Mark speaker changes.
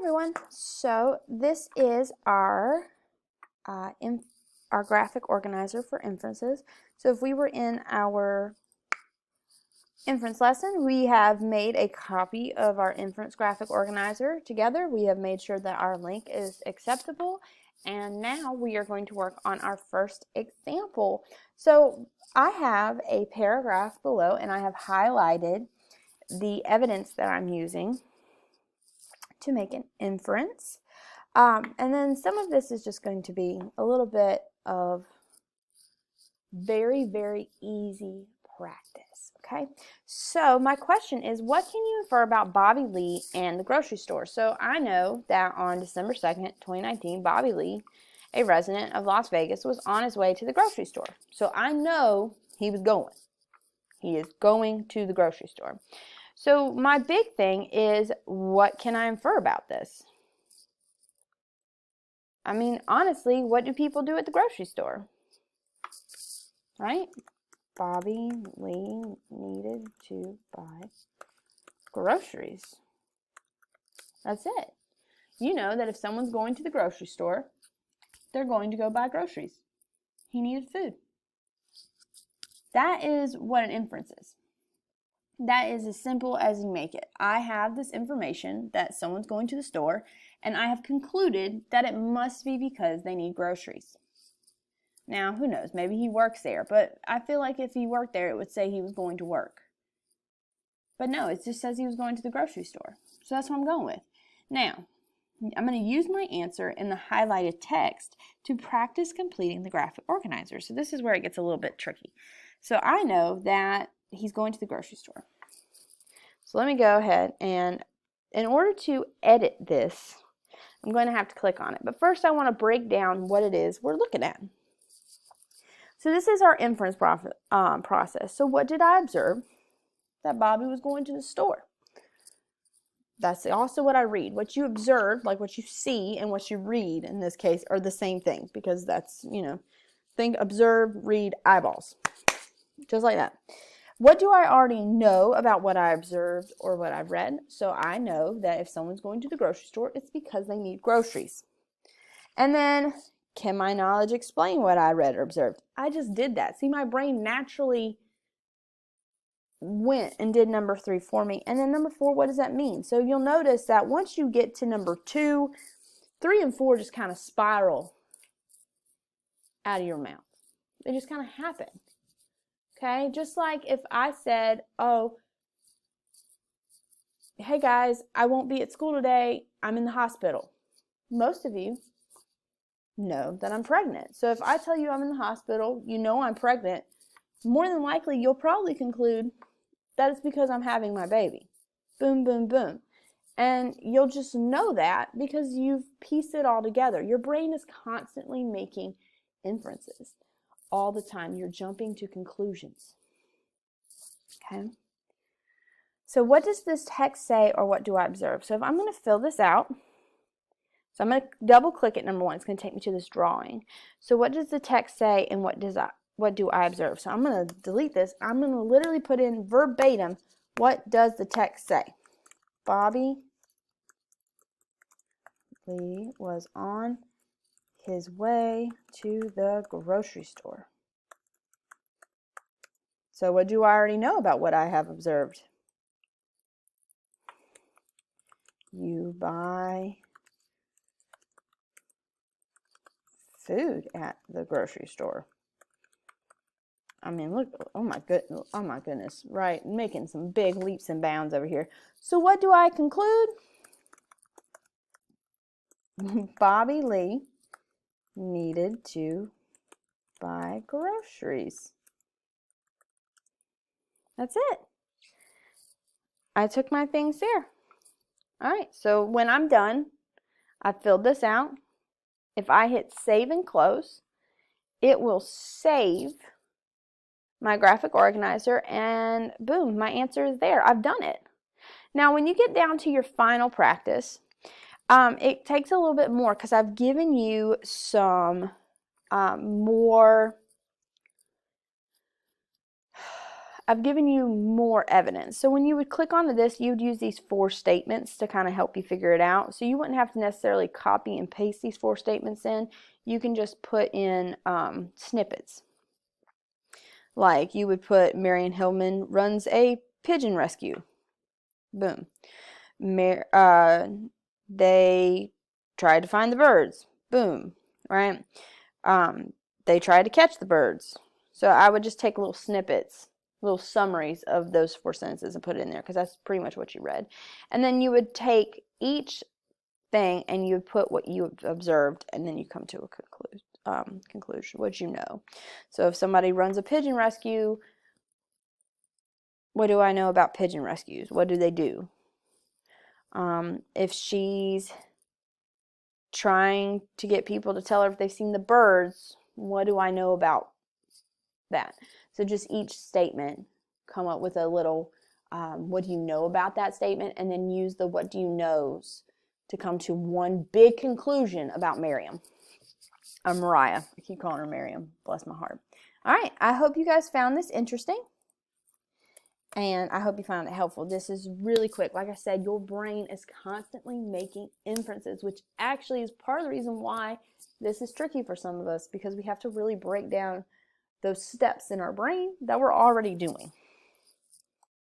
Speaker 1: everyone. So this is our graphic organizer for inferences. So if we were in our inference lesson, we have made a copy of our inference graphic organizer together. We have made sure that our link is acceptable, and now we are going to work on our first example. So I have a paragraph below, and I have highlighted the evidence that I'm using to make an inference. And then some of this is just going to be a little bit of very, very easy practice, okay? So my question is, what can you infer about Bobby Lee and the grocery store? So I know that on December 2nd, 2019, Bobby Lee, a resident of Las Vegas, was on his way to the grocery store. So I know he was going. He is going to the grocery store. So my big thing is, what can I infer about this? I mean, honestly, what do people do at the grocery store? Right? Bobby Lee needed to buy groceries. That's it. You know that if someone's going to the grocery store, they're going to go buy groceries. He needed food. That is what an inference is. That is as simple as you make it. I have this information that someone's going to the store, and I have concluded that it must be because they need groceries. Now, who knows? Maybe he works there, but I feel like if he worked there, it would say he was going to work. But no, it just says he was going to the grocery store. So that's what I'm going with. Now, I'm going to use my answer in the highlighted text to practice completing the graphic organizer. So this is where it gets a little bit tricky. So I know that he's going to the grocery store. So let me go ahead, and in order to edit this, I'm going to have to click on it. But first I want to break down what it is we're looking at. So this is our inference process. So what did I observe? That Bobby was going to the store. That's also what I read. What you observe, like what you see, and what you read in this case are the same thing, because that's, think, observe, read, eyeballs. Just like that. What do I already know about what I observed or what I've read? So I know that if someone's going to the grocery store, it's because they need groceries. And then, can my knowledge explain what I read or observed? I just did that. See, my brain naturally went and did number 3 for me. And then number 4, what does that mean? So you'll notice that once you get to number 2, 3 and 4 just kind of spiral out of your mouth. They just kind of happen. Okay, just like if I said, oh, hey guys, I won't be at school today, I'm in the hospital. Most of you know that I'm pregnant. So if I tell you I'm in the hospital, you know I'm pregnant, more than likely you'll probably conclude that it's because I'm having my baby. Boom, boom, boom. And you'll just know that because you've pieced it all together. Your brain is constantly making inferences. All the time, you're jumping to conclusions. Okay? So what does this text say, or what do I observe? So if I'm going to fill this out, so I'm going to double click it, number 1. It's going to take me to this drawing. So what does the text say, and what do I observe? So I'm going to delete this. I'm going to literally put in verbatim, what does the text say? Bobby Lee was on his way to the grocery store. So what do I already know about what I have observed? You buy food at the grocery store. I mean, look, oh my goodness, right? Making some big leaps and bounds over here. So what do I conclude? Bobby Lee needed to buy groceries. That's it. I took my things there. All right, so when I'm done, I filled this out. If I hit save and close, it will save my graphic organizer, and boom, my answer is there. I've done it. Now, when you get down to your final practice, it takes a little bit more because I've given you some I've given you more evidence. So when you would click onto this, you'd use these 4 statements to kind of help you figure it out. So you wouldn't have to necessarily copy and paste these 4 statements in. You can just put in snippets. Like you would put Marion Hillman runs a pigeon rescue. Boom. They tried to find the birds. Boom. Right? They tried to catch the birds. So I would just take little snippets, little summaries of those 4 sentences and put it in there because that's pretty much what you read. And then you would take each thing and you would put what you observed, and then you come to a conclusion, what you know. So if somebody runs a pigeon rescue, what do I know about pigeon rescues? What do they do? If she's trying to get people to tell her if they've seen the birds, what do I know about that? So just each statement, come up with a little what do you know about that statement, and then use the what do you knows to come to one big conclusion about Mariah. I keep calling her Miriam. Bless my heart. All right. I hope you guys found this interesting. And I hope you found it helpful. This is really quick. Like I said, your brain is constantly making inferences, which actually is part of the reason why this is tricky for some of us, because we have to really break down those steps in our brain that we're already doing.